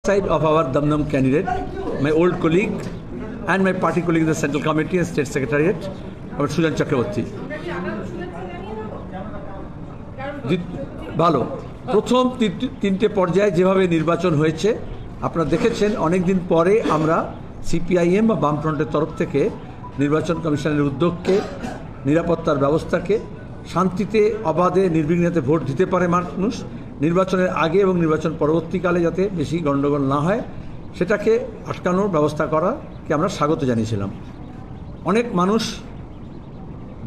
Side of our Damdam candidate, my old colleague and my party colleague in the Central Committee and State Secretariat, our Sujan Chakraborty. ভালো প্রথম তিনটে পর্যায়ে যেভাবে নির্বাচন হয়েছে আপনারা দেখেছেন অনেক দিন পরে আমরা সিপিআইএম বা বামফ্রন্টের তরফ থেকে নির্বাচন কমিশনের উদ্যোগকে নিরাপত্তার ব্যবস্থাকে শান্তিতে অবাধে নির্বিঘ্নতে ভোট দিতে পারে মানুষ নির্বাচনের আগে এবং নির্বাচন পরবর্তীকালে যাতে বেশি গণ্ডগোল না হয় সেটাকে আটকানোর ব্যবস্থা করাকে আমরা স্বাগত জানিয়েছিলাম। অনেক মানুষ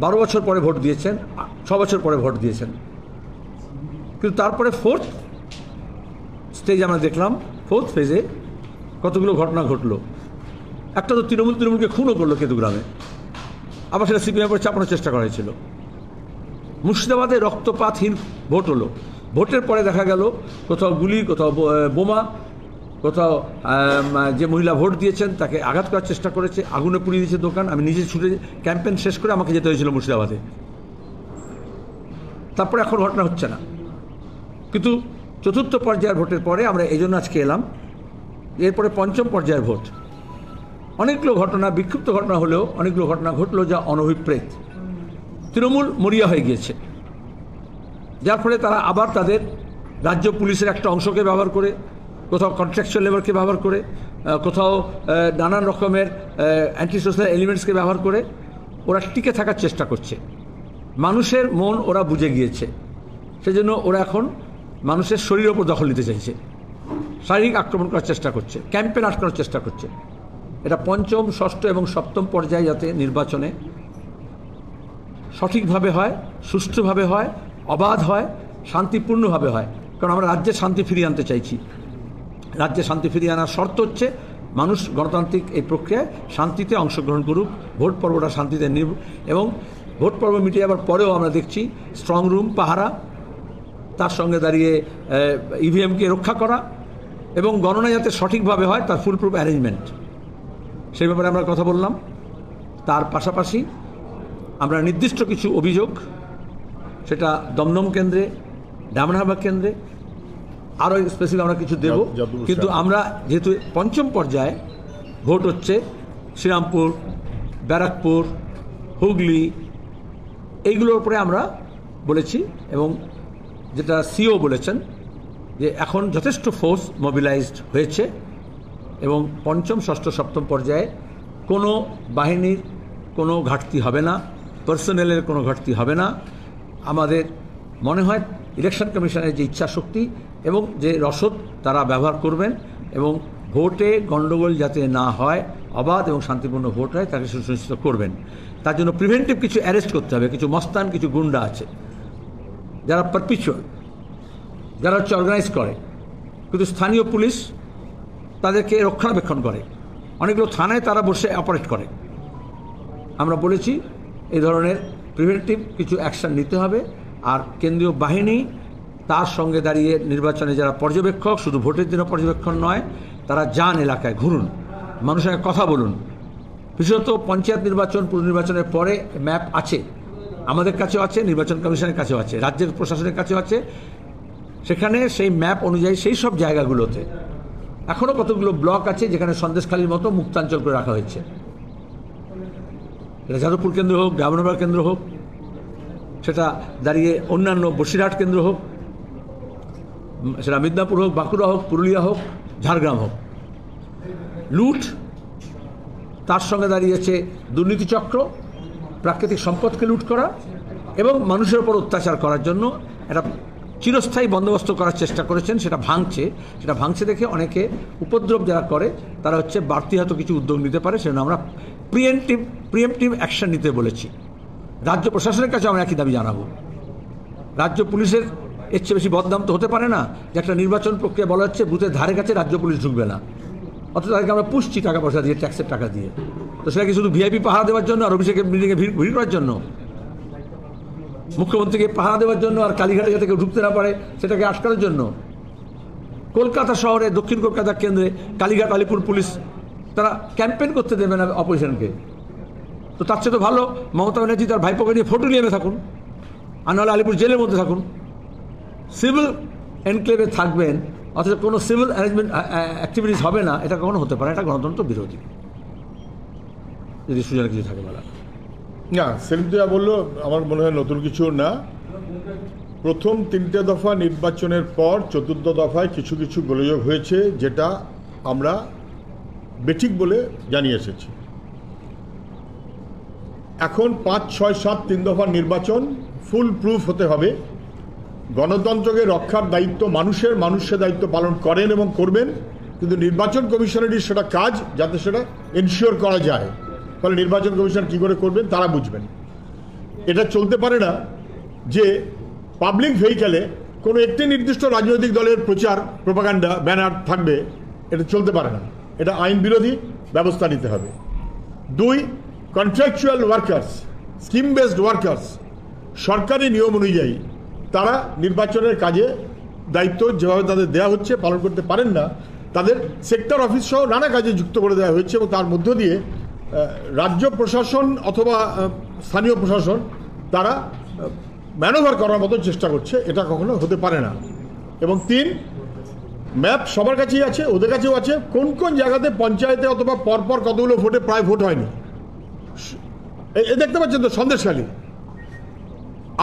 12 বছর পরে ভোট দিয়েছেন, 6 বছর পরে ভোট দিয়েছেন, কিন্তু তারপরে ফোর্থ স্টেজ আমরা দেখলাম, ফোর্থ ফেজে কতগুলো ঘটনা ঘটলো। একটা তো তৃণমূলকে খুনও করলো কেতুগ্রামে, আবার সেটা সিপিএমের উপর চাপানোর চেষ্টা করা হয়েছিল। মুর্শিদাবাদে রক্তপাতহীন ভোট হলো, ভোটের পরে দেখা গেল কোথাও গুলি, কোথাও বোমা, কোথাও যে মহিলা ভোট দিয়েছেন তাকে আঘাত করার চেষ্টা করেছে, আগুনে পুড়িয়ে দিয়েছে দোকান। আমি নিজে ছুটে ক্যাম্পেইন শেষ করে আমাকে যেতে হয়েছিল মুর্শিদাবাদে। তারপরে এখন ঘটনা হচ্ছে না, কিন্তু চতুর্থ পর্যায়ের ভোটের পরে আমরা এই জন্য আজকে এলাম। এরপরে পঞ্চম পর্যায়ের ভোট, অনেকগুলো ঘটনা, বিক্ষিপ্ত ঘটনা হলেও অনেকগুলো ঘটনা ঘটলো যা অনভিপ্রেত। তৃণমূল মরিয়া হয়ে গিয়েছে, যার ফলে তারা আবার তাদের রাজ্য পুলিশের একটা অংশকে ব্যবহার করে, কোথাও কন্ট্রাকচুয়াল লেবারকে ব্যবহার করে, কোথাও নানান রকমের অ্যান্টি সোশ্যাল এলিমেন্টসকে ব্যবহার করে ওরা টিকে থাকার চেষ্টা করছে। মানুষের মন ওরা বুঝে গিয়েছে, সেজন্য ওরা এখন মানুষের শরীরের ওপর দখল নিতে চাইছে, শারীরিক আক্রমণ করার চেষ্টা করছে, ক্যাম্পেইন আটকানোর চেষ্টা করছে। এটা পঞ্চম, ষষ্ঠ এবং সপ্তম পর্যায়ে যাতে নির্বাচনে সঠিকভাবে হয়, সুষ্ঠুভাবে হয়, অবাধ হয়, শান্তিপূর্ণভাবে হয়। কারণ আমরা রাজ্যে শান্তি ফিরিয়ে আনতে চাইছি। রাজ্যে শান্তি ফিরিয়ে আনার শর্ত হচ্ছে মানুষ গণতান্ত্রিক এই প্রক্রিয়ায় শান্তিতে অংশগ্রহণ করুক, ভোট পর্বটা শান্তিতে নিব, এবং ভোট পর্ব মিটে যাবার পরেও আমরা দেখছি স্ট্রং রুম পাহারা, তার সঙ্গে দাঁড়িয়ে ইভিএমকে রক্ষা করা এবং গণনা যাতে সঠিকভাবে হয় তার ফুল প্রুফ অ্যারেঞ্জমেন্ট, সেই ব্যাপারে আমরা কথা বললাম। তার পাশাপাশি আমরা নির্দিষ্ট কিছু অভিযোগ, সেটা দমদম কেন্দ্রে, ডায়মন্ড কেন্দ্রে আরও স্পেসিফিক আমরা কিছু দেব, কিন্তু আমরা যেহেতু পঞ্চম পর্যায়ে ভোট হচ্ছে শ্রীরামপুর, ব্যারাকপুর, হুগলি, এইগুলোর উপরে আমরা বলেছি, এবং যেটা সিও বলেছেন যে এখন যথেষ্ট ফোর্স মোবিলাইজড হয়েছে এবং পঞ্চম, ষষ্ঠ, সপ্তম পর্যায়ে কোনো বাহিনীর কোনো ঘাটতি হবে না, পার্সোনেলের কোনো ঘাটতি হবে না। আমাদের মনে হয় ইলেকশন কমিশনের যে ইচ্ছাশক্তি এবং যে রসদ তারা ব্যবহার করবেন এবং ভোটে গণ্ডগোল যাতে না হয়, অবাধ এবং শান্তিপূর্ণ ভোট হয় তাকে সুনিশ্চিত করবেন। তার জন্য প্রিভেন্টিভ কিছু অ্যারেস্ট করতে হবে। কিছু মস্তান, কিছু গুন্ডা আছে যারা পারপিচুয়াল, যারা হচ্ছে অর্গানাইজ করে, কিন্তু স্থানীয় পুলিশ তাদেরকে রক্ষণাবেক্ষণ করে, অনেকগুলো থানায় তারা বসে অপারেট করে। আমরা বলেছি এই ধরনের প্রিভেন্টিভ কিছু অ্যাকশন নিতে হবে। আর কেন্দ্রীয় বাহিনী তার সঙ্গে দাঁড়িয়ে নির্বাচনে যারা পর্যবেক্ষক, শুধু ভোটের দিনও পর্যবেক্ষণ নয়, তারা যান এলাকায়, ঘুরুন, মানুষের সঙ্গে কথা বলুন। বিশেষত পঞ্চায়েত নির্বাচন, পুর নির্বাচনের পরে ম্যাপ আছে, আমাদের কাছেও আছে, নির্বাচন কমিশনের কাছেও আছে, রাজ্যের প্রশাসনের কাছেও আছে। সেখানে সেই ম্যাপ অনুযায়ী সেই সব জায়গাগুলোতে এখনও কতগুলো ব্লক আছে যেখানে সন্দেশখালীর মতো মুক্তাঞ্চল করে রাখা হয়েছে। এটা যাদবপুর কেন্দ্র হোক, ডায়মন্ড কেন্দ্র হোক, সেটা দাঁড়িয়ে অন্যান্য বসিরহাট কেন্দ্র হোক, সেটা মিদনাপুর হোক, বাঁকুড়া হোক, পুরুলিয়া হোক, ঝাড়গ্রাম হোক, লুট, তার সঙ্গে দাঁড়িয়েছে দুর্নীতিচক্র, প্রাকৃতিক সম্পদকে লুট করা এবং মানুষের ওপর অত্যাচার করার জন্য একটা চিরস্থায়ী বন্দোবস্ত করার চেষ্টা করেছেন। সেটা ভাঙছে দেখে অনেকে উপদ্রব যারা করে তারা হচ্ছে বাড়তি হয়তো কিছু উদ্যোগ নিতে পারে, সেজন্য আমরা প্রিএমটিভ অ্যাকশন নিতে বলেছি। রাজ্য প্রশাসনের কাছে আমরা একই দাবি জানাবো। রাজ্য পুলিশের এর চেয়ে বেশি বদনাম তো হতে পারে না যে একটা নির্বাচন প্রক্রিয়া বলা হচ্ছে বুথের ধারে কাছে রাজ্য পুলিশ ঢুকবে না, অথচ তাদেরকে আমরা পুষছি টাকা পয়সা দিয়ে, ট্যাক্সের টাকা দিয়ে। তো সেটা কি শুধু ভিআইপি পাহারা দেওয়ার জন্য আর অভিষেকের মিটিংয়ে ভিড় করার জন্য, মুখ্যমন্ত্রীকে পাহারা দেওয়ার জন্য আর কালীঘাটে যাতে কেউ ঢুকতে না পারে সেটাকে আটকানোর জন্য? কলকাতা শহরে, দক্ষিণ কলকাতা কেন্দ্রে কালীঘাট, আলিপুর পুলিশ তারা ক্যাম্পেইন করতে দেবে না অপোজিশনকে। তো তার চেয়ে তো ভালো মমতা ব্যানার্জি তার ভাইপোকে নিয়ে ফটো নিয়ে থাকুন, আর নাহলে আলিপুর জেলের মধ্যে থাকুন, সিভিল এনক্লেভে থাকবেন, অথচ কোনো সিভিল অ্যারেঞ্জমেন্ট অ্যাক্টিভিটিস হবে না, এটা কখনো হতে পারে, এটা গণতন্ত্র বিরোধী। যদি সুযোগ কিছু থাকে বলা না, সেলিম তো যা বললো আমার মনে হয় নতুন কিছু না। প্রথম 3টে দফা নির্বাচনের পর 4র্থ দফায় কিছু কিছু গোলযোগ হয়েছে, যেটা আমরা বেঠিক বলে জানিয়ে এসেছি। এখন 5, 6, 7 3 দফার নির্বাচন ফুল প্রুফ হতে হবে। গণতন্ত্রকে রক্ষার দায়িত্ব মানুষের, সে দায়িত্ব পালন করেন এবং করবেন, কিন্তু নির্বাচন কমিশনেরই সেটা কাজ যাতে সেটা এনশিওর করা যায়। ফলে নির্বাচন কমিশন কী করে করবেন তারা বুঝবেন। এটা চলতে পারে না যে পাবলিক ভেহিক্যালে কোনো একটি নির্দিষ্ট রাজনৈতিক দলের প্রচার, প্রোপাগান্ডা, ব্যানার থাকবে, এটা চলতে পারে না। এটা আইন বিরোধী, ব্যবস্থা নিতে হবে। 2, contractual workers, scheme based workers, সরকারি নিয়ম অনুযায়ী তারা নির্বাচনের কাজে দায়িত্ব যেভাবে তাদের দেওয়া হচ্ছে পালন করতে পারেন না, তাদের সেক্টর অফিস সহ নানা কাজে যুক্ত করে দেওয়া হয়েছে এবং তার মধ্য দিয়ে রাজ্য প্রশাসন অথবা স্থানীয় প্রশাসন তারা ম্যানোভার করার মতো চেষ্টা করছে। এটা কখনো হতে পারে না। এবং 3, ম্যাপ সবার কাছেই আছে, ওদের কাছেও আছে কোন কোন জায়গাতে পঞ্চায়েতে অথবা পরপর কতগুলো ভোটে প্রায় ভোট হয়নি। এ দেখতে পাচ্ছেন তো সন্দেশখালী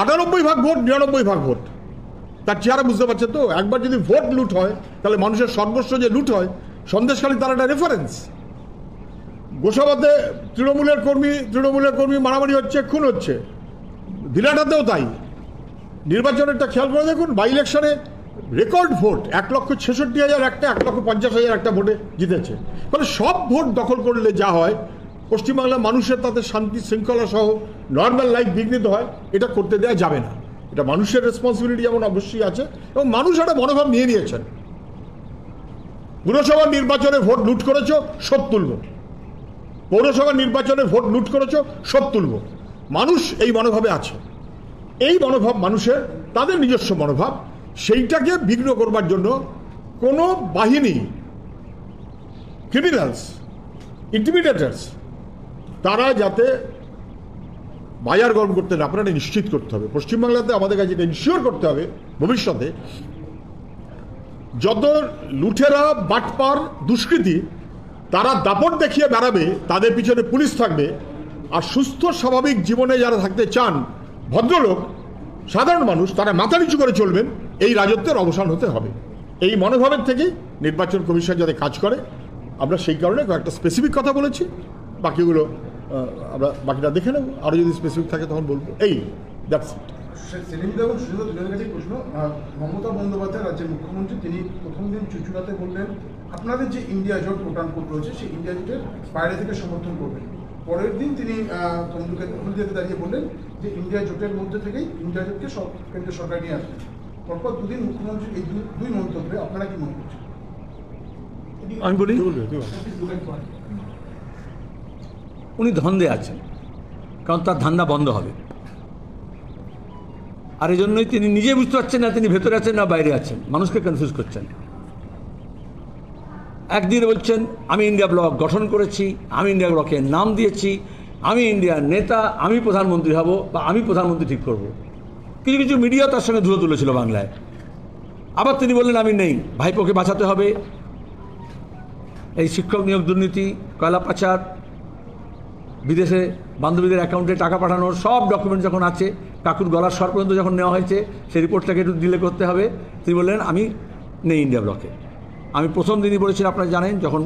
98% ভোট, 99% ভোট, তার চেহারা বুঝতে পারছেন তো। একবার যদি ভোট লুট হয় তাহলে মানুষের সর্বস্ব যে লুট হয়, সন্দেশখালী তার একটা রেফারেন্স। গোসাবাতে তৃণমূলের কর্মী মারামারি হচ্ছে, খুন হচ্ছে, দিনাটাতেও তাই। নির্বাচনেরটা খেয়াল করে দেখুন, বাই ইলেকশনে রেকর্ড ভোট 1,66,000 একটা, 1,50,000 একটা ভোটে জিতেছে। ফলে সব ভোট দখল করলে যা হয়, পশ্চিমবাংলার মানুষের তাতে শান্তি শৃঙ্খলা সহ নর্মাল লাইফ বিঘ্নিত হয়, এটা করতে দেওয়া যাবে না। এটা মানুষের রেসপন্সিবিলিটি যেমন অবশ্যই আছে, এবং মানুষ একটা মনোভাব নিয়ে নিয়েছেন। পুরসভার নির্বাচনে ভোট লুট করেছ, শোধ তুলব। পৌরসভার নির্বাচনে ভোট লুট করেছ, শোধ তুলব। মানুষ এই মনোভাবে আছে। এই মনোভাব মানুষের, তাদের নিজস্ব মনোভাব, সেইটাকে বিঘ্ন করবার জন্য কোনো বাহিনী, ক্রিমিনালস, ইন্টিমিডেটার্স, তারা যাতে বাজার গরম করতে না পারে নিশ্চিত করতে হবে। পশ্চিমবাংলাতে আমাদের কাছে এটা ইনশিওর করতে হবে ভবিষ্যতে যত লুঠেরা, বাটপার, দুষ্কৃতী তারা দাপট দেখিয়ে বেড়াবে, তাদের পিছনে পুলিশ থাকবে। আর সুস্থ স্বাভাবিক জীবনে যারা থাকতে চান, ভদ্রলোক, সাধারণ মানুষ, তারা মাথা নিচু করে চলবেন। এই রাজত্বের অবসান হতে হবে। এই মনোভাবের থেকেই নির্বাচন কমিশন যাতে কাজ করে, আমরা সেই কারণে কয়েকটা স্পেসিফিক কথা বলেছি। বাকিগুলো আমরা বাকিটা দেখে নেব, আরও যদি স্পেসিফিক থাকে তখন বলবো। এই দ্যাটস ইট। সেলিম দেব শুধু দুজনের কাছে প্রশ্ন। মমতা বন্দ্যোপাধ্যায় রাজ্যের মুখ্যমন্ত্রী, তিনি প্রথম দিন চুঁচুড়াতে বললেন আপনাদের যে ইন্ডিয়া জোট ভোটান কোড রয়েছে সেই ইন্ডিয়া জোটের বাইরে থেকে সমর্থন করবেন। পরের দিন তিনি হলদিয়াতে দাঁড়িয়ে বললেন যে ইন্ডিয়া জোটের মধ্যে থেকেই ইন্ডিয়া জোটকে কেন্দ্রীয় সরকার নিয়ে আসবেন। পরপর দুদিন মুখ্যমন্ত্রীর এই দুই মন্তব্যে আপনারা কি মনে করছেন? আমি বলি, উনি ধন্দে আছেন, কারণ তার ধান্দা বন্ধ হবে। আর এই জন্যই তিনি নিজে বুঝতে পারছেন না তিনি ভেতরে আছেন না বাইরে আছেন, মানুষকে কনফিউজ করছেন। একদিন বলছেন আমি ইন্ডিয়া ব্লক গঠন করেছি, আমি ইন্ডিয়া ব্লকের নাম দিয়েছি, আমি ইন্ডিয়ার নেতা, আমি প্রধানমন্ত্রী হব বা আমি প্রধানমন্ত্রী ঠিক করব। কিছু কিছু মিডিয়া তার সঙ্গে ধুলো তুলেছিল বাংলায়। আবার তিনি বললেন আমি নেই, ভাইপোকে বাঁচাতে হবে। এই শিক্ষক নিয়োগ দুর্নীতি, কয়লা পাচার, বিদেশে বান্ধবীদের অ্যাকাউন্টে টাকা পাঠানোর সব ডকুমেন্ট যখন আছে, কাকুর গলার স্বর পর্যন্ত যখন নেওয়া হয়েছে, সেই রিপোর্টটাকে একটু ডিলে করতে হবে। তিনি বললেন আমি নেই ইন্ডিয়া ব্লকে। আমি প্রথম দিনই বলেছিলাম, আপনারা জানেন, যখন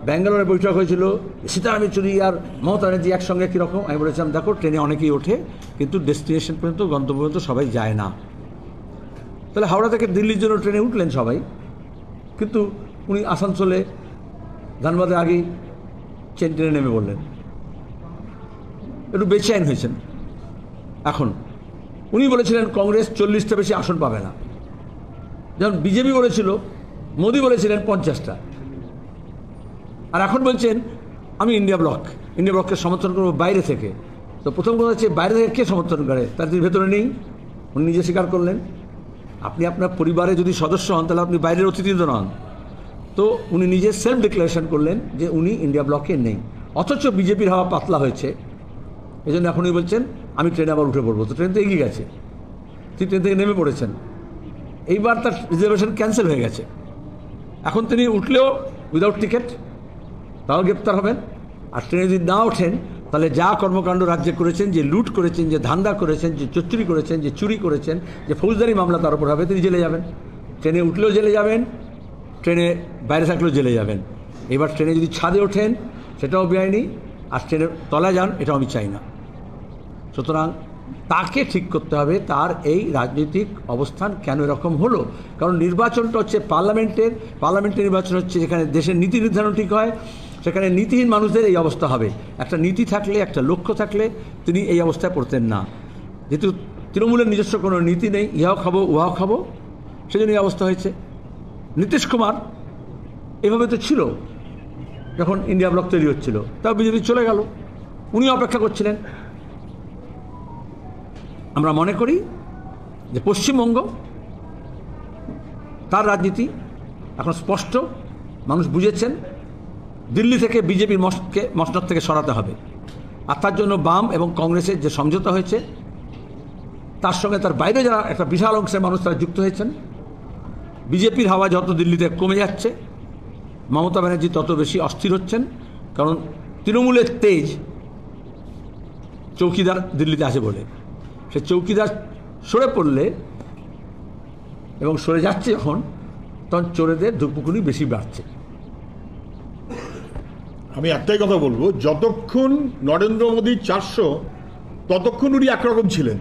ব্যাঙ্গালোরে বৈঠক হয়েছিল, সীতারাম ইয়েচুরি আর মমতা ব্যানার্জি একসঙ্গে কীরকম, আমি বলেছিলাম দেখো ট্রেনে অনেকেই ওঠে কিন্তু ডেস্টিনেশন পর্যন্ত, গন্তব্য পর্যন্ত সবাই যায় না। তাহলে হাওড়া থেকে দিল্লির জন্য ট্রেনে উঠলেন সবাই, কিন্তু উনি আসানসোলে ধানবাদের আগেই চেন ট্রেনে নেমে বললেন, একটু বেচেন হয়েছেন। এখন উনি বলেছিলেন কংগ্রেস 40টা বেশি আসন পাবে না, যেমন বিজেপি বলেছিল, মোদি বলেছিলেন 50টা। আর এখন বলছেন আমি ইন্ডিয়া ব্লককে সমর্থন করবো বাইরে থেকে। তো প্রথম কথা হচ্ছে বাইরে থেকে কে সমর্থন করে, তার তিনি ভেতরে নেই, উনি নিজে স্বীকার করলেন। আপনি আপনার পরিবারে যদি সদস্য হন তাহলে আপনি বাইরের অতিথি তো নন। তো উনি নিজে সেলফ ডিক্লারেশন করলেন যে উনি ইন্ডিয়া ব্লকে নেই, অথচ বিজেপির হাওয়া পাতলা হয়েছে। এই জন্য এখন উনি বলছেন আমি ট্রেনে আবার উঠে পড়বো। তো ট্রেন তো এগিয়ে গেছে, তিনি ট্রেন থেকে নেমে পড়েছেন। এইবার তার রিজার্ভেশন ক্যান্সেল হয়ে গেছে, এখন তিনি উঠলেও উইদাউট টিকিট তাও গ্রেপ্তার হবেন। আর ট্রেনে যদি না ওঠেন তাহলে যা কর্মকাণ্ড রাজ্যে করেছেন, যে লুট করেছেন, যে ধান্দা করেছেন, যে চুরি করেছেন, যে চুরি করেছেন, যে ফৌজদারি মামলা তার উপর হবে, তিনি জেলে যাবেন। ট্রেনে উঠলেও জেলে যাবেন, ট্রেনে বাইরে থাকলেও জেলে যাবেন। এবার ট্রেনে যদি ছাদে ওঠেন সেটাও বেআইনি, আর ট্রেনের তলায় যান এটাও আমি চাই না। সুতরাং তাকে ঠিক করতে হবে তার এই রাজনৈতিক অবস্থান কেন এরকম হলো। কারণ নির্বাচনটা হচ্ছে পার্লামেন্টের নির্বাচন হচ্ছে যেখানে দেশের নীতি নির্ধারণ ঠিক হয়, সেখানে নীতিহীন মানুষদের এই অবস্থা হবে। একটা নীতি থাকলে, একটা লক্ষ্য থাকলে তিনি এই অবস্থায় পড়তেন না। যেহেতু তৃণমূলের নিজস্ব কোনো নীতি নেই, ইহাও খাবো উহাও খাবো, সেজন্য এই অবস্থা হয়েছে। নীতিশ কুমার এভাবে তো ছিল যখন ইন্ডিয়া ব্লক তৈরি হচ্ছিল, তাও বিজেপি চলে গেল, উনি অপেক্ষা করছিলেন। আমরা মনে করি যে পশ্চিমবঙ্গ তার রাজনীতি এখন স্পষ্ট, মানুষ বুঝেছেন দিল্লি থেকে বিজেপির মসনদ থেকে সরাতে হবে। আর তার জন্য বাম এবং কংগ্রেসের যে সমঝোতা হয়েছে তার সঙ্গে তার বাইরে যারা একটা বিশাল অংশের মানুষ তারা যুক্ত হয়েছেন। বিজেপির হাওয়া যত দিল্লিতে কমে যাচ্ছে, মমতা ব্যানার্জি তত বেশি অস্থির হচ্ছেন। কারণ তৃণমূলের তেজ চৌকিদার দিল্লিতে আছে বলে, সে চৌকিদার সরে পড়লে এবং সরে যাচ্ছে যখন, তখন চোরেদের ধুকপুকুনি বেশি বাড়ছে। আমি একটাই কথা বলবো, যতক্ষণ নরেন্দ্র মোদী 400 ততক্ষণ উনি একরকম ছিলেন,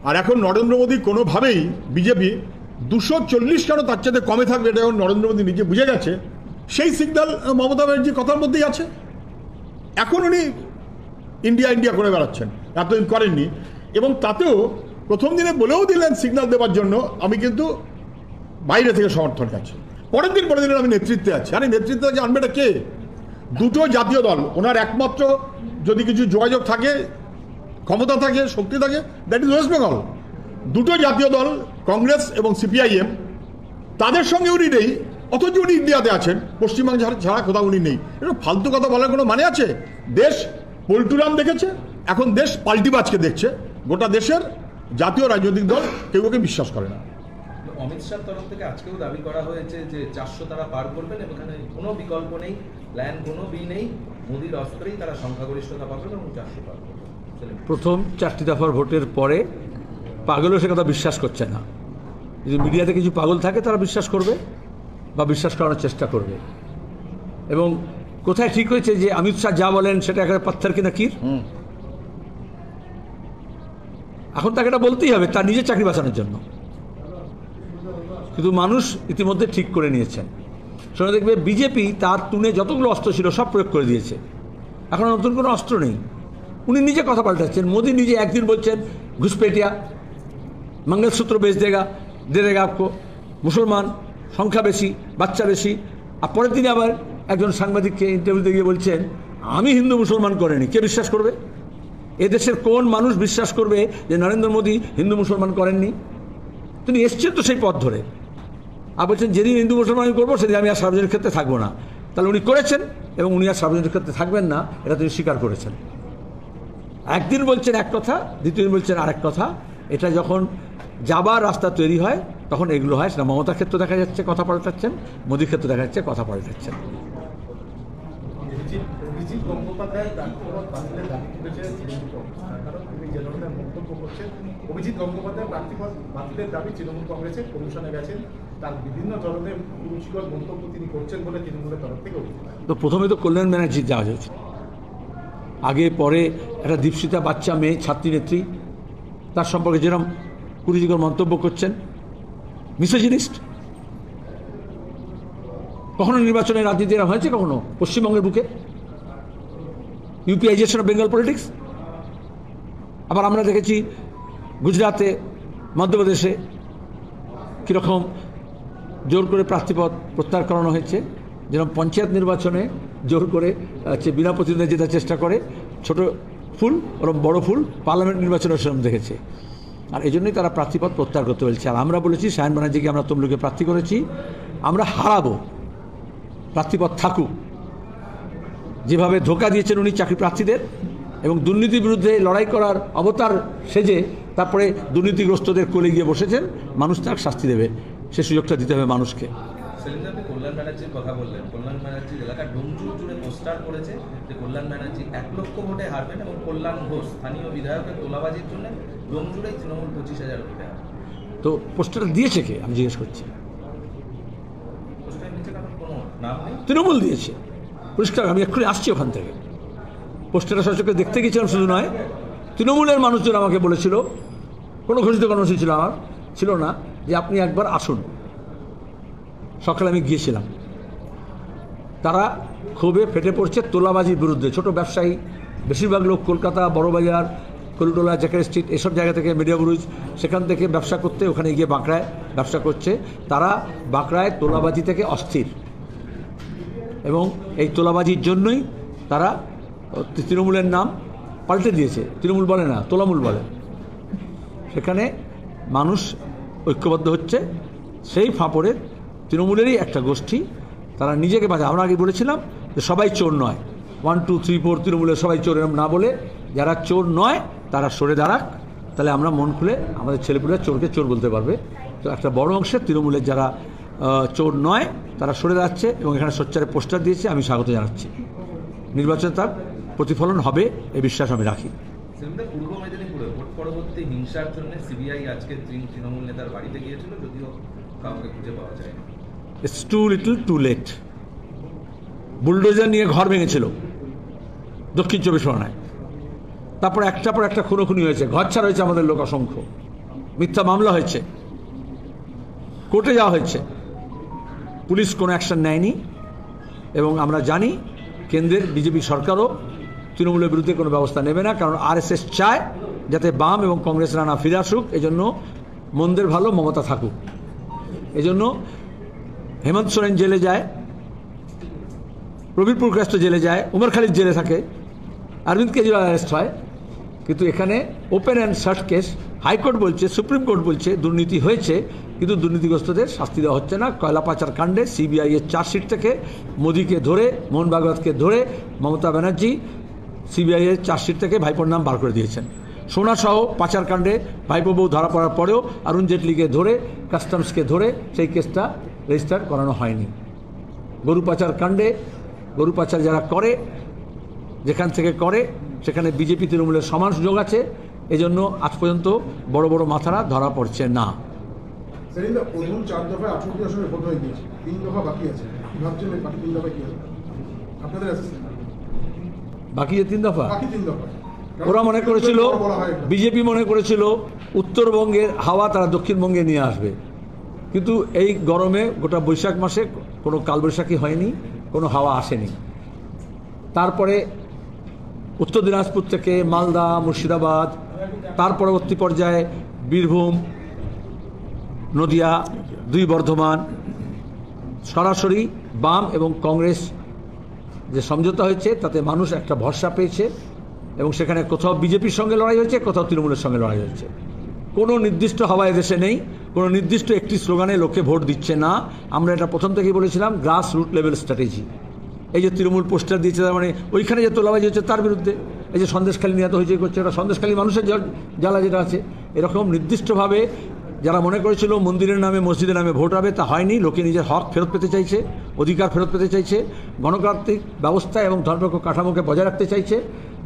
আর এখন নরেন্দ্র মোদী কোনোভাবেই বিজেপি 240 কেন তার চাইতে কমে থাকবে এটা এখন নরেন্দ্র মোদী নিজে বুঝে গেছে। সেই সিগন্যাল মমতা ব্যানার্জির কথার মধ্যেই আছে। এখন উনি ইন্ডিয়া করে বেড়াচ্ছেন, এতদিন করেননি। এবং তাতেও প্রথম দিনে বলেও দিলেন সিগন্যাল দেওয়ার জন্য আমি কিন্তু বাইরে থেকে সমর্থন আছে, পরের দিন আমি নেতৃত্বে আছি। আরে নেতৃত্বে যে আনবে এটা কে? দুটো জাতীয় দল, ওনার একমাত্র যদি কিছু যোগাযোগ থাকে, ক্ষমতা থাকে, শক্তি থাকে, দ্যাট ইজ ওয়েস্ট বেঙ্গল। দুটো জাতীয় দল কংগ্রেস এবং সিপিআইএম, তাদের সঙ্গে উনি নেই, অথচ উনি ইন্ডিয়াতে আছেন, পশ্চিমবঙ্গ ছাড়া কোথাও উনি নেই। এটা ফালতু কথা বলার কোনো মানে আছে? দেশ পল্টুরাম দেখেছে, এখন দেশ পাল্টিবাজকে দেখছে। গোটা দেশের জাতীয় রাজনৈতিক দল কেউ ওকে বিশ্বাস করে না। অমিত শাহর তরফ থেকে আজকেও দাবি করা হয়েছে যে 400 তারা পার করবেন, এখানে কোনো বিকল্প নেই, প্ল্যান কোনো বি নেই, মোদির অস্ত্রেই তারা সংখ্যাগরিষ্ঠতা পাবেন এবং 400 পার করবেন। প্রথম 4টি দফার ভোটের পরে পাগলও সে কথা বিশ্বাস করছে না। যদি মিডিয়াতে কিছু পাগল থাকে তারা বিশ্বাস করবে বা বিশ্বাস করানোর চেষ্টা করবে। এবং কোথায় ঠিক হয়েছে যে অমিত শাহ যা বলেন সেটা একেবারে পাথর কিনা কির, এখন তাকে এটা বলতেই হবে তার নিজের চাকরি বাঁচানোর জন্য। কিন্তু মানুষ ইতিমধ্যে ঠিক করে নিয়েছেন। শুনে দেখবে বিজেপি তার তুনে যতগুলো অস্ত্র ছিল সব প্রয়োগ করে দিয়েছে, এখন নতুন কোনো অস্ত্র নেই। উনি নিজে কথা পাল্টাচ্ছেন। মোদী নিজে একদিন বলছেন ঘুষপেটিয়া, মঙ্গলসূত্র বেচ দেগা, দে দেগা আপকো, মুসলমান সংখ্যা বেশি, বাচ্চা বেশি। আর পরের দিনে আবার একজন সাংবাদিককে ইন্টারভিউতে গিয়ে বলছেন আমি হিন্দু মুসলমান করেনি। কে বিশ্বাস করবে? এদেশের কোন মানুষ বিশ্বাস করবে যে নরেন্দ্র মোদী হিন্দু মুসলমান করেননি? তিনি এসছেন তো সেই পথ ধরে, আর বলছেন যেদিন হিন্দু মুসলমান করবো সেদিন আমি আর সার্বজনীন ক্ষেত্রে থাকবো না। তাহলে উনি করেছেন এবং উনি আর সার্বজনীন ক্ষেত্রে থাকবেন না, এটা তিনি স্বীকার করেছেন। একদিন বলছেন এক কথা, দ্বিতীয় দিন বলছেন আরেক কথা। এটা যখন যাবার রাস্তা তৈরি হয় তখন এগুলো হয়। সেটা মমতার ক্ষেত্রে দেখা যাচ্ছে কথা পাল্টাচ্ছেন, মোদীর ক্ষেত্রে দেখা যাচ্ছে কথা পাল্টাচ্ছেন। অভিজিৎ গঙ্গোপাধ্যায় প্রার্থীপদ বাতিলের দাবি তুলেছে তৃণমূল কংগ্রেস, কারণ তিনি যে ধরনের মন্তব্য করছেন। অভিজিৎ গঙ্গোপাধ্যায় প্রার্থীপদ বাতিলের দাবি তৃণমূল কংগ্রেসের কমিশনে গেছেন, তার বিভিন্ন ধরনের রুচিকর মন্তব্য তিনি করছেন বলে তৃণমূলের তরফ থেকে অভিযোগ। তো প্রথমে তো কল্যাণ ব্যানার্জির যাওয়া হয়েছে, আগে পরে একটা দীপশিতা বাচ্চা মেয়ে ছাত্রী নেত্রী, তার সম্পর্কে যেরকম কুরুচিকর মন্তব্য করছেন, মিসোজিনিস্ট। কখনো নির্বাচনের রাজনীতি এরকম হয়েছে? কখনো পশ্চিমবঙ্গের বুকে ইউপিআইজেশন অফ বেঙ্গল পলিটিক্স। আবার আমরা দেখেছি গুজরাতে, মধ্যপ্রদেশে কীরকম জোর করে প্রার্থীপদ প্রত্যাহার করানো হয়েছে। যেরকম পঞ্চায়েত নির্বাচনে জোর করে বিনা প্রতিদ্বন্দ্বিতা জেতার চেষ্টা করে, ছোট ফুল ওরকম বড় ফুল পার্লামেন্ট নির্বাচনে সেরকম দেখেছে। আর এই জন্যই তারা প্রার্থীপদ প্রত্যাহার করতে বলছে। আর আমরা বলেছি সায়ন ব্যানার্জিকে আমরা তমলুকে প্রার্থী করেছি, আমরা হারাবো, প্রার্থীপদ থাকুক। যেভাবে ধোঁকা দিয়েছেন উনি চাকরি প্রার্থীদের এবং দুর্নীতির বিরুদ্ধে লড়াই করার অবতার সেজে তারপরে দুর্নীতিগ্রস্তদের কোলে গিয়ে বসেছেন, মানুষ তার শাস্তি দেবে, সে সুযোগটা দিতে হবে মানুষকে। সেলিম, আপনি কল্যাণ ব্যানার্জির কথা বললেন, কল্যাণ ব্যানার্জির এলাকা ডোমজুর জুড়ে পোস্টার করেছে যে কল্যাণ ব্যানার্জি 1 লক্ষ ভোটে হারবেন এবং কল্যাণ ঘোষ স্থানীয় বিধায়কের তোলাবাজির জন্য ডোমজুড়েই তৃণমূল 25,000 ভোটে হারবে। তো পোস্টারটা দিয়েছে কে আমি জিজ্ঞেস করছি? পোস্টারের নিচে কারণ কোনো নাম নেই। তৃণমূল দিয়েছে পরিষ্কার। আমি এক্ষুনি আসছি ওখান থেকে, পোস্টারটা সচক্ষে দেখতে গেছিলাম। শুধু নয়, তৃণমূলের মানুষজন আমাকে বলেছিল, কোনো ঘোষিত কর্মসূচি ছিল না যে আপনি একবার আসুন। সকালে আমি গিয়েছিলাম, তারা ক্ষোভে ফেটে পড়ছে তোলাবাজির বিরুদ্ধে। ছোট ব্যবসায়ী, বেশিরভাগ লোক কলকাতা, বড়বাজার, কলটোলা, জ্যাকেট স্ট্রিট এসব জায়গা থেকে, মিডিয়া বুরুজ, সেখান থেকে ব্যবসা করতে ওখানে গিয়ে বাঁকড়ায় ব্যবসা করছে। তারা বাঁকড়ায় তোলাবাজি থেকে অস্থির, এবং এই তোলাবাজির জন্যই তারা তৃণমূলের নাম পাল্টে দিয়েছে। তৃণমূল বলে না, তোলামূল বলে। সেখানে মানুষ ঐক্যবদ্ধ হচ্ছে। সেই ফাঁপড়ে তৃণমূলেরই একটা গোষ্ঠী, তারা নিজেকে বাঁচা। আমরা আগে বলেছিলাম যে সবাই চোর নয়, 1, 2, 3, 4 তৃণমূলের সবাই চোর এরকম না বলে, যারা চোর নয় তারা সরে দাঁড়াক, তাহলে আমরা মন খুলে আমাদের ছেলেপুলেরা চোরকে চোর বলতে পারবে। তো একটা বড় অংশের তৃণমূলের যারা চোর নয় তারা সরে যাচ্ছে, এবং এখানে সোচ্চারে পোস্টার দিয়েছে। আমি স্বাগত জানাচ্ছি। নির্বাচনে তার প্রতিফলন হবে এই বিশ্বাস আমি রাখি। পূর্ব মেদিনীপুরে ভোট পরবর্তী হিংসার জন্য সিবিআই আজকে তৃণমূল নেতার বাড়িতে গিয়েছিল, যদিও কাউকে খুঁজে পাওয়া যায় না। It's too little too late. Bulldozer নিয়ে ঘর ভেঙেছিল দক্ষিণ 24 পরগনায়, তারপর একটার পর একটা খুনোখুনি হয়েছে, ঘর ছাড়া হয়েছে আমাদের লোক অসংখ্য, মিথ্যা মামলা হয়েছে, কোর্টে যাওয়া হয়েছে, পুলিশ কোনো অ্যাকশন নেয়নি। এবং আমরা জানি কেন্দ্রের বিজেপি সরকারও তৃণমূলের বিরুদ্ধে কোনো ব্যবস্থা নেবে না, কারণ আরএসএস চায় যাতে বাম এবং কংগ্রেস রানা ফিরে আসুক। এজন্য মন্দের ভালো মমতা থাকুক। এজন্য হেমন্ত সোরেন জেলে যায়, প্রবীর পুরকাস্ত জেলে যায়, উমর খালিদ জেলে থাকে, অরবিন্দ কেজরিওয়াল অ্যারেস্ট হয়। কিন্তু এখানে open and shirt case. High court বলছে, সুপ্রিম কোর্ট বলছে দুর্নীতি হয়েছে, কিন্তু দুর্নীতিগ্রস্তদের শাস্তি দেওয়া হচ্ছে না। কয়লা পাচার কাণ্ডে সিবিআইয়ের চার্জশিট থেকে মোদিকে ধরে, মোহন ভাগবতকে ধরে মমতা ব্যানার্জি সিবিআইয়ের চার্জশিট থেকে ভাইপোর নাম বার করে দিয়েছেন। সোনাসহ পাচার কাণ্ডে ভাইপো বউ ধরা পড়ার পরেও অরুণ জেটলিকে ধরে, কাস্টমসকে ধরে সেই কেসটা রেজিস্টার করানো হয়নি। গরু পাচার কাণ্ডে, গরু পাচার যারা করে, যেখান থেকে করে সেখানে বিজেপি তৃণমূলের সমান সুযোগ আছে। এজন্য আজ পর্যন্ত বড় বড় মাথারা ধরা পড়ছে না। সেদিন প্রথম 4 দফায় 68 আসনে ভোট হয়ে গিয়েছে, 3 দফা বাকি আছে। কি ভাবছেন এই বাকি 3 দফায় কি হবে আপনাদের অ্যাসেসমেন্ট? বাকি যে 3 দফা, বাকি 3 দফা ওরা মনে করেছিল, বিজেপি মনে করেছিল উত্তরবঙ্গের হাওয়া তারা দক্ষিণবঙ্গে নিয়ে আসবে। কিন্তু এই গরমে গোটা বৈশাখ মাসে কোনো কালবৈশাখী হয়নি, কোনো হাওয়া আসেনি। তারপরে উত্তর দিনাজপুর থেকে মালদা, মুর্শিদাবাদ, তার পরবর্তী পর্যায়ে বীরভূম, নদিয়া, 2 বর্ধমান, সরাসরি বাম এবং কংগ্রেস যে সমঝোতা হয়েছে তাতে মানুষ একটা ভরসা পেয়েছে, এবং সেখানে কোথাও বিজেপির সঙ্গে লড়াই হয়েছে, কোথাও তৃণমূলের সঙ্গে লড়াই হয়েছে। কোনো নির্দিষ্ট হাওয়া এদেশে নেই, কোনো নির্দিষ্ট একটি স্লোগানে লোকে ভোট দিচ্ছে না। আমরা এটা প্রথম থেকেই বলেছিলাম, গ্রাস রুট লেভেল স্ট্র্যাটেজি। এই যে তৃণমূল পোস্টার দিয়েছে, তার মানে ওইখানে যে তোলাবাজি হচ্ছে তার বিরুদ্ধে। এই যে সন্দেশখালী নিহত হয়েছে করছে, ওটা সন্দেশখালী মানুষের জ্বালা যেটা আছে। এরকম নির্দিষ্টভাবে যারা মনে করেছিল মন্দিরের নামে, মসজিদের নামে ভোট হবে, তা হয়নি। লোকে নিজের হক ফেরত পেতে চাইছে, অধিকার ফেরত পেতে চাইছে, গণতান্ত্রিক ব্যবস্থা এবং ধর্মনিরপেক্ষ কাঠামোকে বজায় রাখতে চাইছে,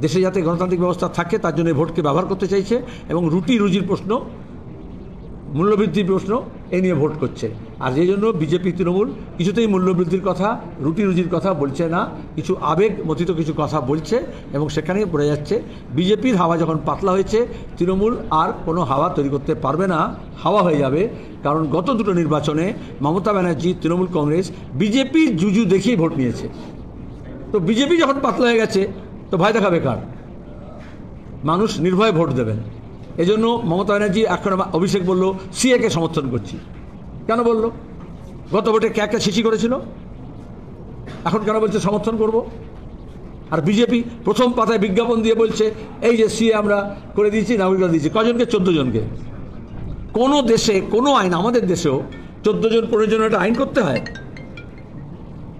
দেশে যাতে গণতান্ত্রিক ব্যবস্থা থাকে তার জন্য ভোটকে ব্যবহার করতে চাইছে, এবং রুটি রুজির প্রশ্ন, মূল্যবৃদ্ধির প্রশ্ন এই নিয়ে ভোট করছে। আর সেই জন্য বিজেপি তৃণমূল কিছুতেই মূল্যবৃদ্ধির কথা, রুটি রুজির কথা বলছে না, কিছু আবেগ মথিত কিছু কথা বলছে, এবং সেখানেই পড়ে যাচ্ছে। বিজেপির হাওয়া যখন পাতলা হয়েছে, তৃণমূল আর কোনো হাওয়া তৈরি করতে পারবে না, হাওয়া হয়ে যাবে। কারণ গত 2টো নির্বাচনে মমতা ব্যানার্জি, তৃণমূল কংগ্রেস বিজেপির জুজু দেখিয়ে ভোট নিয়েছে। তো বিজেপি যখন পাতলা হয়ে গেছে, তো ভয় দেখাবে কার? মানুষ নির্ভয়ে ভোট দেবেন। এজন্য মমতা ব্যানার্জি এখন অভিষেক বলল সিএকে সমর্থন করছি। কেন বলল? গত ভোটে কে শিশি করেছিল, এখন কেন বলছে সমর্থন করব? আর বিজেপি প্রথম পাতায় বিজ্ঞাপন দিয়ে বলছে এই যে সিএ আমরা করে দিয়েছি, নাগরিকতা দিয়েছি। কজনকে? 14 জনকে। কোনো দেশে কোনো আইন, আমাদের দেশেও 14 জন 15 জনের একটা আইন করতে হয়।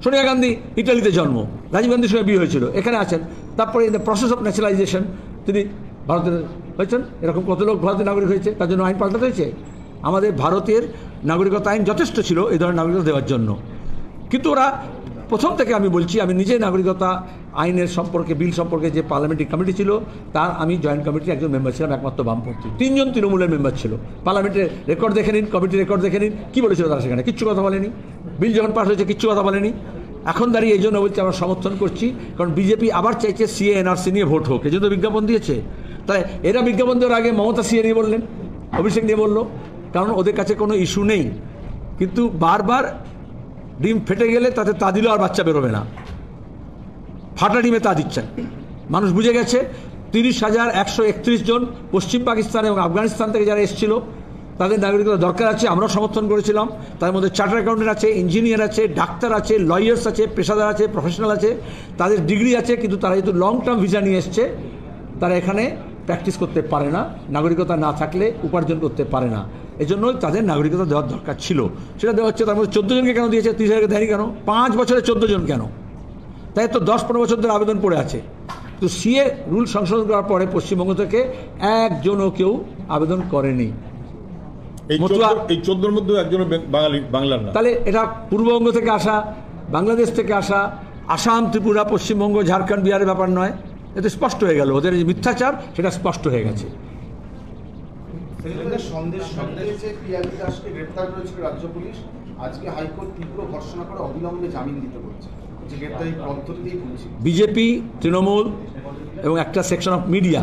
সোনিয়া গান্ধী ইটালিতে জন্ম, রাজীব গান্ধীর সঙ্গে বিয়ে হয়েছিল, এখানে আছেন। তারপরে in the process of nationalisation তিনি ভারতের হয়েছেন। এরকম কত লোক ভারতের নাগরিক হয়েছে, তার জন্য আইন পাল্টাতে হয়েছে। আমাদের ভারতের নাগরিকতা আইন যথেষ্ট ছিল এই ধরনের নাগরিকতা দেওয়ার জন্য। কিন্তু ওরা প্রথম থেকে আমি বলছি, আমি নিজে নাগরিকতা আইনের সম্পর্কে, বিল সম্পর্কে যে পার্লামেন্টারি কমিটি ছিল তার আমি জয়েন্ট কমিটির একজন মেম্বার ছিলাম, একমাত্র বামপন্থী। 3 জন তৃণমূলের মেম্বার ছিল। পার্লামেন্টের রেকর্ড দেখে নিন, কমিটির রেকর্ড দেখে নিন, কী বলেছিল তারা সেখানে? কিচ্ছু কথা বলেনি। বিল যখন পাস হয়েছে কিচ্ছু কথা বলেনি। এখন দাঁড়িয়ে এই জন্য বলছি আমরা সমর্থন করছি, কারণ বিজেপি আবার চাইছে সিএ এনআরসি নিয়ে ভোট হোক, এই জন্য বিজ্ঞাপন দিয়েছে। তাই এরা বিজ্ঞাপন দেওয়ার আগে মমতা সিএ নিয়ে বললেন, অভিষেক নিয়ে বললো, কারণ ওদের কাছে কোনো ইস্যু নেই। কিন্তু বারবার ডিম ফেটে গেলে তাতে তা দিলেও আর বাচ্চা বেরোবে না, ফাটা ডিমে তা দিচ্ছেন। মানুষ বুঝে গেছে 30,131 জন পশ্চিম পাকিস্তান এবং আফগানিস্তান থেকে যারা এসেছিল তাদের নাগরিকতা দরকার আছে, আমরাও সমর্থন করেছিলাম। তার মধ্যে চার্টার অ্যাকাউন্টেন্ট আছে, ইঞ্জিনিয়ার আছে, ডাক্তার আছে, লয়ার্স আছে, পেশাদার আছে, প্রফেশনাল আছে, তাদের ডিগ্রি আছে, কিন্তু তারা যেহেতু লং টার্ম ভিসা নিয়ে এসছে তারা এখানে প্র্যাকটিস করতে পারে না, নাগরিকতা না থাকলে উপার্জন করতে পারে না। এই জন্য তাদের নাগরিকতা দেওয়ার দরকার ছিল, সেটা দেওয়া হচ্ছে। তার মধ্যে 14 জনকে কেন দিয়েছে? 30,000কে দেয়নি কেন? 5 বছরে 14 জন কেন? তাই তো 10-15 বছর ধরে আবেদন পড়ে আছে। তো সিএ রুল সংশোধন করার পরে পশ্চিমবঙ্গ থেকে একজনও কেউ আবেদন করেনি। এই 14 মধ্যে একজন বাংলার না। তাহলে এটা পূর্ববঙ্গ থেকে আসা, বাংলাদেশ থেকে আসা, আসাম, ত্রিপুরা, পশ্চিমবঙ্গ, ঝাড়খণ্ড, বিহারের ব্যাপার নয়। এতে স্পষ্ট হয়ে গেল ওদের যে মিথ্যাচার, সেটা স্পষ্ট হয়ে গেছে। পিয়ালি দাসকে গ্রেপ্তার করেছিল রাজ্য পুলিশ। আজকে হাইকোর্ট তীব্র ভর্ৎসনা করে অবিলম্বে জামিন দিতে বলছে। যে গ্রেপ্তারি পদ্ধতিতেই বলছি, বিজেপি, তৃণমূল এবং একটা সেকশন অফ মিডিয়া,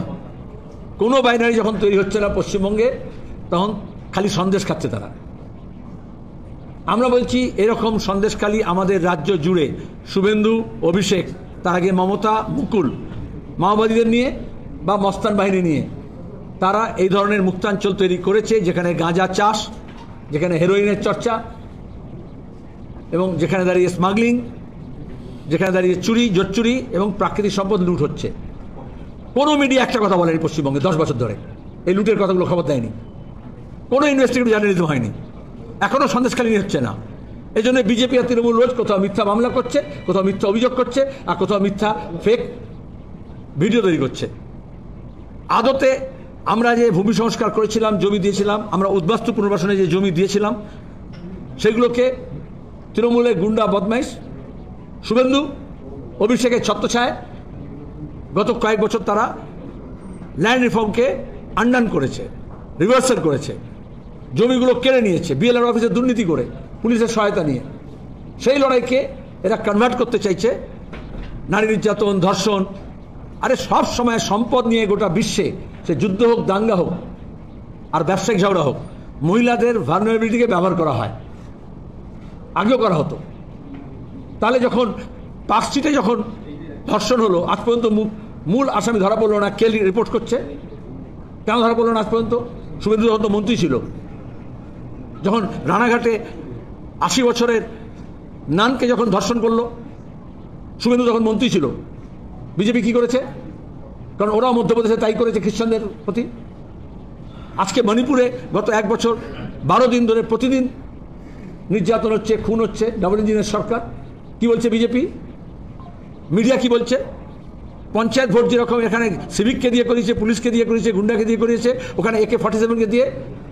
কোনো বাইনারি যখন তৈরি হচ্ছে না পশ্চিমবঙ্গে, তখন খালি সন্দেশ খাচ্ছে তারা। আমরা বলছি এরকম সন্দেশখালি আমাদের রাজ্য জুড়ে, শুভেন্দু, অভিষেক, তার আগে মমতা, মুকুল, মাওবাদীদের নিয়ে বা মস্তান বাহিনী নিয়ে তারা এই ধরনের মুক্তাঞ্চল তৈরি করেছে, যেখানে গাঁজা চাষ, যেখানে হেরোইনের চর্চা, এবং যেখানে দাঁড়িয়ে স্মাগলিং, যেখানে দাঁড়িয়ে চুরি, জোচ্চুরি এবং প্রাকৃতিক সম্পদ লুট হচ্ছে। কোনো মিডিয়া একটা কথা বলেনি পশ্চিমবঙ্গে 10 বছর ধরে, এই লুটের কথাগুলো খবর দেয়নি। কোনো ইনভেস্টিগেটিভ জার্নালিজম হয়নি, এখনও সন্দেশখালী হচ্ছে না। এই জন্য বিজেপি আর তৃণমূল রোজ কোথাও মিথ্যা মামলা করছে, কোথাও মিথ্যা অভিযোগ করছে, আর কোথাও মিথ্যা ফেক ভিডিও তৈরি করছে। আদতে আমরা যে ভূমি সংস্কার করেছিলাম, জমি দিয়েছিলাম, আমরা উদ্বাস্তু পুনর্বাসনে যে জমি দিয়েছিলাম, সেগুলোকে তৃণমূলের গুন্ডা বদমাইশ শুভেন্দু, অভিষেকের ছত্রছায়ায় গত কয়েক বছর তারা ল্যান্ড রিফর্মকে আন্ডান করেছে, রিভার্সাল করেছে, জমিগুলো কেড়ে নিয়েছে বিএলআর অফিসে দুর্নীতি করে, পুলিশের সহায়তা নিয়ে। সেই লড়াইকে এরা কনভার্ট করতে চাইছে নারী নির্যাতন, ধর্ষণ। আরে সব সময় সম্পদ নিয়ে গোটা বিশ্বে, সে যুদ্ধ হোক, দাঙ্গা হোক আর ব্যবসায়িক ঝগড়া হোক, মহিলাদের ভালনারেবিলিটিকে ব্যবহার করা হয়, আগেও করা হতো। তাহলে যখন পার্কস্ট্রিটে যখন ধর্ষণ হলো, আজ পর্যন্ত মূল আসামি ধরা পড়লো না, কে রিপোর্ট করছে? কেন ধরা পড়লো না আজ পর্যন্ত? শুভেন্দু যখন তো মন্ত্রী ছিল। যখন রানাঘাটে 80 বছরের নানকে যখন ধর্ষণ করলো, শুভেন্দু তখন মন্ত্রী ছিল। বিজেপি কি করেছে? কারণ ওরাও মধ্যপ্রদেশে তাই করেছে খ্রিস্টানদের প্রতি। আজকে মণিপুরে গত 1 বছর 12 দিন ধরে প্রতিদিন নির্যাতন হচ্ছে, খুন হচ্ছে, ডাবল ইঞ্জিনের সরকার। কি বলছে বিজেপি? মিডিয়া কি বলছে? পঞ্চায়েত ভোট যেরকম এখানে সিভিককে দিয়ে করিয়েছে, পুলিশকে দিয়ে করিয়েছে, গুন্ডাকে দিয়ে করিয়েছে, ওখানে AK-47কে দিয়ে,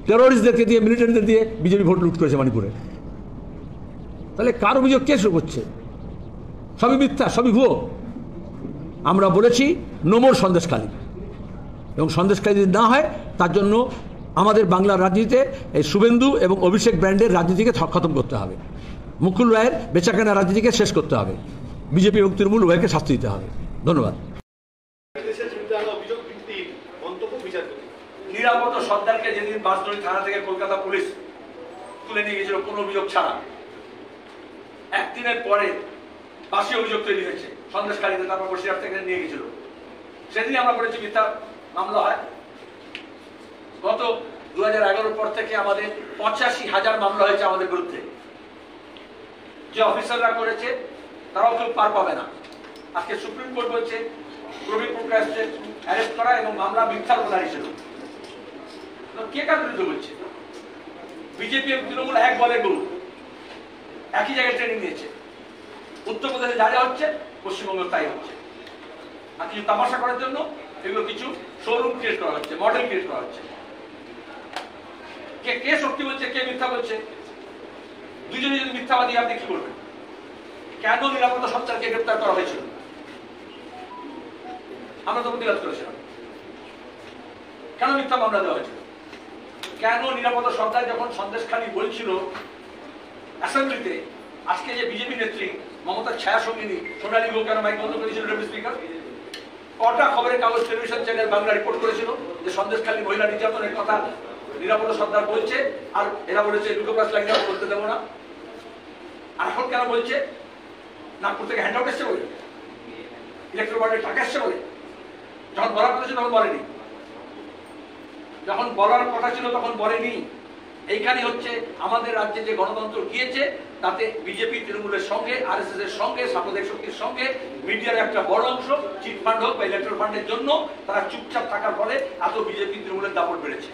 টেরোরিস্টদেরকে দিয়ে, মিলিটারিদের দিয়ে বিজেপি ভোট লুট করেছে মণিপুরে। তাহলে কার অভিযোগ কে শুরু করছে? সবই মিথ্যা, সবই ভুয়ো। আমরা বলেছি নো মোর সন্দেশখালী, এবং সন্দেশখালী যদি না হয় তার জন্য আমাদের বাংলার রাজনীতিতে এই শুভেন্দু এবং অভিষেক ব্র্যান্ডের রাজনীতিকে খতম করতে হবে। মুকুল রায়ের বেচাকেনা রাজনীতিকে শেষ করতে হবে। বিজেপি এবং তৃণমূল উভয়কে শাস্তি দিতে হবে। ধন্যবাদ। নিরাপদ সর্দারকে যেদিন বাসডলি থানা থেকে কলকাতা পুলিশ তুলে নিয়ে গেছিল কোনো অভিযোগ ছাড়া, একদিনের পরে বাসী অভিযোগ তৈরি হয়েছে সন্দেশকারীদের, তারপর বসিরহাট থেকে নিয়ে গেছিল। সেদিন আমরা বলেছি মিথ্যা মামলা হয়। গত 2011 পর থেকে আমাদের 85,000 মামলা হয়েছে আমাদের বিরুদ্ধে। যে অফিসাররা করেছে তারাও কেউ পার পাবে না। আজকে সুপ্রিম কোর্ট বলছে প্রবীণ প্রকাশকে অ্যারেস্ট করা এবং মামলা মিথ্যার প্রধান হিসেবে। কে কার বিরুদ্ধে বলছে? বিজেপি এবং তৃণমূল এক বলে গরু, একই জায়গায় ট্রেনিং নিয়েছে। উত্তরপ্রদেশে যা যা হচ্ছে পশ্চিমবঙ্গে তাই হচ্ছে। আর কিছু তামাশা করার জন্য এগুলো কিছু শোরুম ক্রিয়েট করা হচ্ছে, মডেল ক্রিয়েট করা হচ্ছে। কে সত্যি বলছে, কে মিথ্যা বলছে? দুজনে যদি মিথ্যাবাদী, আপনি কি করবেন? কেন নিরাপত্তা সত্তাকে গ্রেপ্তার করা হয়েছিল? আমরা তো প্রতিবাদ করেছিলাম। কেন মিথ্যা মামলা দেওয়া হয়েছিল? কেন নিরাপত্তা সত্তায় যখন সন্দেশখালী বলছিল অ্যাসেম্বলিতে, আজকে যে বিজেপি নেত্রী মমতার ছায়া সঙ্গিনী সোনালী গো কেন মাইক বন্ধ করেছিল ডেপুটি স্পিকার? কটা খবরের কাগজ, টেলিভিশন চ্যানেল বাংলা রিপোর্ট করেছিল যে সন্দেশখালী মহিলা নির্যাতনের কথা নিরাপত্তা সত্তার বলছে, আর এরা বলেছে লুকোপাস লাইনে করতে দেবো না। আর এখন কেন বলছে? নাগপুর থেকে হ্যান্ড আউট এসছে বলে, ইলেকট্রো বোর্ডের টাকা এসছে বলে। যখন বলার কথা ছিল তখন বলেনি, যখন বলার কথা ছিল তখন বলেনি। এইখানে হচ্ছে আমাদের রাজ্যে যে গণতন্ত্র গিয়েছে, তাতে বিজেপি তৃণমূলের সঙ্গে, আরএসএস এর সঙ্গে, সাম্প্রদায়িক শক্তির সঙ্গে মিডিয়ার একটা বড় অংশ চিট ফান্ড হোক বা ইলেকট্রাল ফান্ডের জন্য তারা চুপচাপ থাকার ফলে এত বিজেপি তৃণমূলের দাপট বেড়েছে।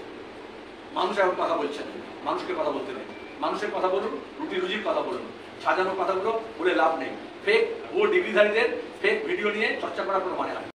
মানুষ এখন কথা বলছেন, মানুষকে কথা বলতে নেই। মানুষের কথা বলুন, রুটি রুজির কথা বলুন, সাজানো কথাগুলো বলে লাভ নেই। ফেক ও ডিগ্রিধারীদের ফেক ভিডিও নিয়ে চর্চা করার কোনো মানে হয় না।